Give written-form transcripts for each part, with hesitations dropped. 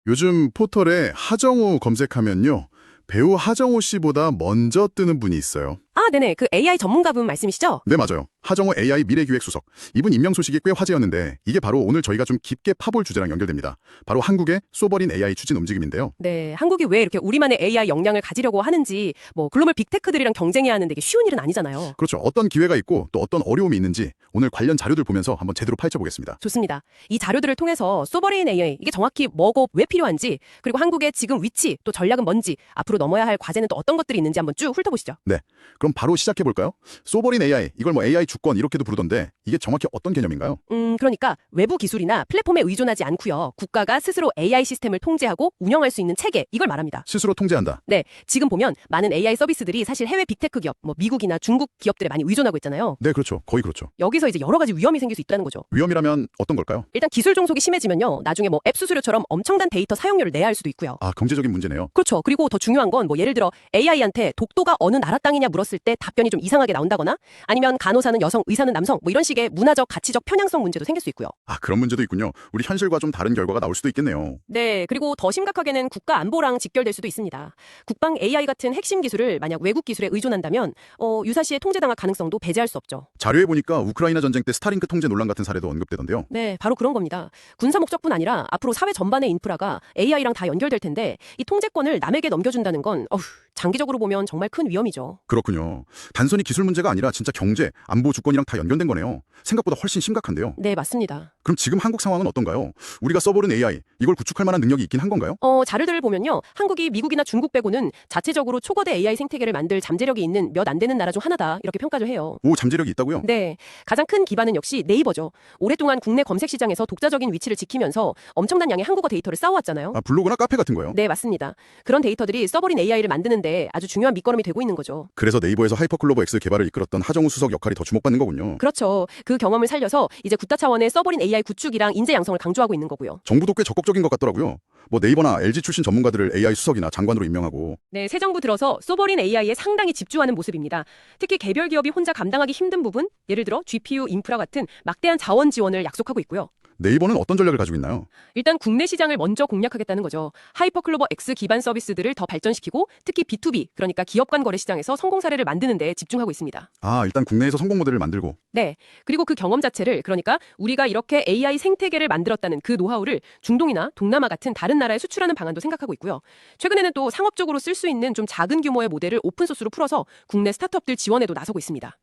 요즘 포털에 하정우 검색하면요. 배우 하정우 씨보다 먼저 뜨는 분이 있어요. 아, 네네. 그 AI 전문가분 말씀이시죠? 네, 맞아요. 하정우 AI 미래기획수석. 이분 임명 소식이 꽤 화제였는데 이게 바로 오늘 저희가 좀 깊게 파볼 주제랑 연결됩니다. 바로 한국의 소버린 AI 추진 움직임인데요. 네, 한국이 왜 이렇게 우리만의 AI 역량을 가지려고 하는지, 글로벌 빅테크들이랑 경쟁해야 하는데 이게 쉬운 일은 아니잖아요. 그렇죠. 어떤 기회가 있고 또 어떤 어려움이 있는지 오늘 관련 자료들 보면서 한번 제대로 파헤쳐보겠습니다. 좋습니다. 이 자료들을 통해서 소버레인 AI, 이게 정확히 뭐고 왜 필요한지, 그리고 한국의 지금 위치, 또 전략은 뭔지, 앞으로 넘어야 할 과제는 또 어떤 것들이 있는지 한번 쭉 훑어보시죠. 네, 그럼 바로 시작해볼까요? 소버린 AI, 이걸 AI 주권 이렇게도 부르던데 이게 정확히 어떤 개념인가요? 그러니까 외부 기술이나 플랫폼에 의존하지 않고요. 국가가 스스로 AI 시스템을 통제하고 운영할 수 있는 체계, 이걸 말합니다. 스스로 통제한다. 네, 지금 보면 많은 AI 서비스들이 사실 해외 빅테크 기업, 미국이나 중국 기업들에 많이 의존하고 있잖아요. 네, 그렇죠. 거의 그렇죠. 여기서 이제 여러 가지 위험이 생길 수 있다는 거죠. 위험이라면 어떤 걸까요? 일단 기술 종속이 심해지면요. 나중에 앱 수수료처럼 엄청난 데이터 사용료를 내야 할 수도 있고요. 아, 경제적인 문제네요. 그렇죠. 그리고 더 중요한 건 예를 들어 AI한테 독도가 어느 나라 땅이냐 물었을 때 답변이 좀 이상하게 나온다거나 아니면 간호사는 여성, 의사는 남성 이런 식의 문화적, 가치적 편향성 문제도 생길 수 있고요. 아, 그런 문제도 있군요. 우리 현실과 좀 다른 결과가 나올 수도 있겠네요. 네, 그리고 더 심각하게는 국가 안보랑 직결될 수도 있습니다. 국방 AI 같은 핵심 기술을 만약 외국 기술에 의존한다면 유사시에 통제당할 가능성도 배제할 수 없죠. 자료에 보니까 우크라이나 전쟁 때 스타링크 통제 논란 같은 사례도 언급되던데요. 네, 바로 그런 겁니다. 군사 목적뿐 아니라 앞으로 사회 전반의 인프라가 AI랑 다 연결될 텐데 이 통제권을 남에게 넘겨준다는 건 장기적으로 보면 정말 큰 위험이죠. 그렇군요. 단순히 기술 문제가 아니라 진짜 경제, 안보 주권이랑 다 연결된 거네요. 생각보다 훨씬 심각한데요. 네, 맞습니다. 그럼 지금 한국 상황은 어떤가요? 우리가 써보는 AI, 이걸 구축할 만한 능력이 있긴 한 건가요? 자료들을 보면요. 한국이 미국이나 중국 빼고는 자체적으로 초거대 AI 생태계를 만들 잠재력이 있는 몇 안 되는 나라 중 하나다. 이렇게 평가를 해요. 오, 잠재력이 있다고요? 네. 가장 큰 기반은 역시 네이버죠. 오랫동안 국내 검색 시장에서 독자적인 위치를 지키면서 엄청난 양의 한국어 데이터를 쌓아왔잖아요. 아, 블로그나 카페 같은 거요? 네, 맞습니다. 그런 데이터들이 서버린 AI를 만드는데 아주 중요한 밑거름이 되고 있는 거죠. 그래서 네이버에서 하이퍼클로버 X 개발을 이끌었던 하정우 수석 역할이 더 주목받는 거군요. 그렇죠. 그 경험을 살려서 이제 국가 차원의 서버린 AI 구축이랑 인재 양성을 강조하고 있는 거고요. 정부도 꽤 적극적인 것 같더라고요. 네이버나 LG 출신 전문가들을 AI 수석이나 장관으로 임명하고. 네, 새 정부 들어서 소버린 AI에 상당히 집중하는 모습입니다. 특히 개별 기업이 혼자 감당하기 힘든 부분, 예를 들어 GPU 인프라 같은 막대한 자원 지원을 약속하고 있고요. 네이버는 어떤 전략을 가지고 있나요? 일단 국내 시장을 먼저 공략하겠다는 거죠. 하이퍼클로버 X 기반 서비스들을 더 발전시키고 특히 B2B, 그러니까 기업 간 거래 시장에서 성공 사례를 만드는 데 집중하고 있습니다. 아, 일단 국내에서 성공 모델을 만들고. 네. 그리고 그 경험 자체를, 그러니까 우리가 이렇게 AI 생태계를 만들었다는 그 노하우를 중동이나 동남아 같은 다른 나라에 수출하는 방안도 생각하고 있고요. 최근에는 또 상업적으로 쓸 수 있는 좀 작은 규모의 모델을 오픈소스로 풀어서 국내 스타트업들 지원에도 나서고 있습니다.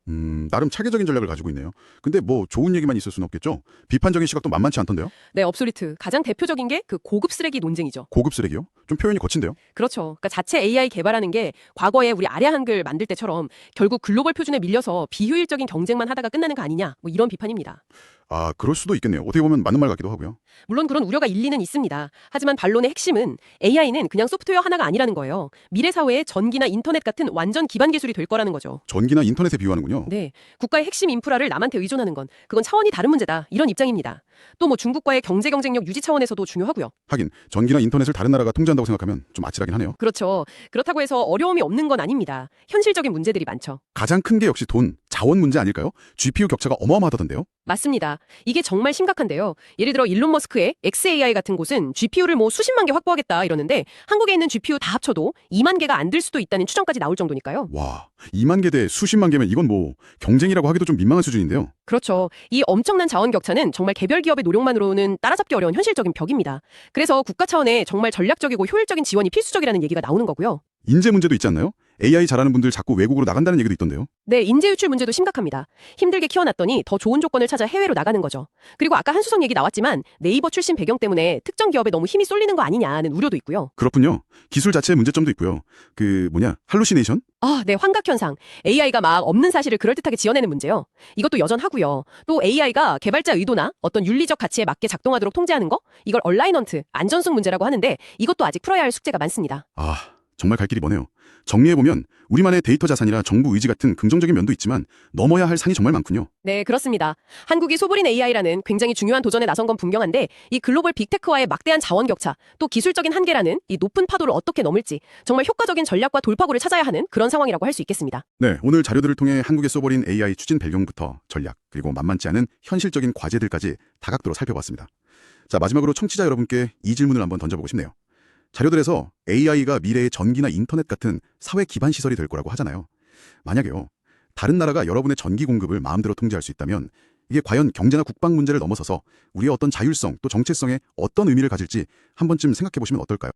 나름 차계적인 전략을 가지고 있네요. 근데 좋은 얘기만 있을 수는 없겠죠? 비판적인 시각도 만만치 않던데요? 네, 업솔리트. 가장 대표적인 게 그 고급 쓰레기 논쟁이죠. 고급 쓰레기요? 좀 표현이 거친데요? 그렇죠. 그러니까 자체 AI 개발하는 게 과거에 우리 아래 한글 만들 때처럼 결국 글로벌 표준에 밀려서 비효율적인 경쟁만 하다가 끝나는 거 아니냐, 이런 비판입니다. 아, 그럴 수도 있겠네요. 어떻게 보면 맞는 말 같기도 하고요. 물론 그런 우려가 일리는 있습니다. 하지만 반론의 핵심은 AI는 그냥 소프트웨어 하나가 아니라는 거예요. 미래 사회의 전기나 인터넷 같은 완전 기반 기술이 될 거라는 거죠. 전기나 인터넷에 비유하는군요. 네, 국가의 핵심 인프라를 남한테 의존하는 건 그건 차원이 다른 문제다, 이런 입장입니다. 또 중국과의 경제 경쟁력 유지 차원에서도 중요하고요. 하긴 전기나 인터넷을 다른 나라가 통제한다고 생각하면 좀 아찔하긴 하네요. 그렇죠. 그렇다고 해서 어려움이 없는 건 아닙니다. 현실적인 문제들이 많죠. 가장 큰 게 역시 돈, 자원 문제 아닐까요? GPU 격차가 어마어마하다던데요? 맞습니다. 이게 정말 심각한데요. 예를 들어 일론 머스크의 XAI 같은 곳은 GPU를 수십만 개 확보하겠다 이러는데 한국에 있는 GPU 다 합쳐도 2만 개가 안 될 수도 있다는 추정까지 나올 정도니까요. 와, 2만 개 대 수십만 개면 이건 경쟁이라고 하기도 좀 민망한 수준인데요. 그렇죠. 이 엄청난 자원 격차는 정말 개별 기업의 노력만으로는 따라잡기 어려운 현실적인 벽입니다. 그래서 국가 차원의 정말 전략적이고 효율적인 지원이 필수적이라는 얘기가 나오는 거고요. 인재 문제도 있지 않나요? AI 잘하는 분들 자꾸 외국으로 나간다는 얘기도 있던데요. 네, 인재 유출 문제도 심각합니다. 힘들게 키워놨더니 더 좋은 조건을 찾아 해외로 나가는 거죠. 그리고 아까 한수성 얘기 나왔지만 네이버 출신 배경 때문에 특정 기업에 너무 힘이 쏠리는 거 아니냐는 우려도 있고요. 그렇군요. 기술 자체의 문제점도 있고요. 할루시네이션? 네, 환각현상. AI가 막 없는 사실을 그럴듯하게 지어내는 문제요. 이것도 여전하고요. 또 AI가 개발자 의도나 어떤 윤리적 가치에 맞게 작동하도록 통제하는 거? 이걸 얼라이넌트, 안전성 문제라고 하는데 이것도 아직 풀어야 할 숙제가 많습니다. 아, 정말 갈 길이 머네요. 정리해보면 우리만의 데이터 자산이나 정부 의지 같은 긍정적인 면도 있지만 넘어야 할 산이 정말 많군요. 네, 그렇습니다. 한국이 소버린 AI라는 굉장히 중요한 도전에 나선 건 분명한데 이 글로벌 빅테크와의 막대한 자원 격차, 또 기술적인 한계라는 이 높은 파도를 어떻게 넘을지 정말 효과적인 전략과 돌파구를 찾아야 하는 그런 상황이라고 할 수 있겠습니다. 네, 오늘 자료들을 통해 한국의 소버린 AI 추진 배경부터 전략, 그리고 만만치 않은 현실적인 과제들까지 다각도로 살펴봤습니다. 자, 마지막으로 청취자 여러분께 이 질문을 한번 던져보고 싶네요. 자료들에서 AI가 미래의 전기나 인터넷 같은 사회 기반 시설이 될 거라고 하잖아요. 만약에요, 다른 나라가 여러분의 전기 공급을 마음대로 통제할 수 있다면 이게 과연 경제나 국방 문제를 넘어서서 우리의 어떤 자율성 또 정체성에 어떤 의미를 가질지 한 번쯤 생각해 보시면 어떨까요?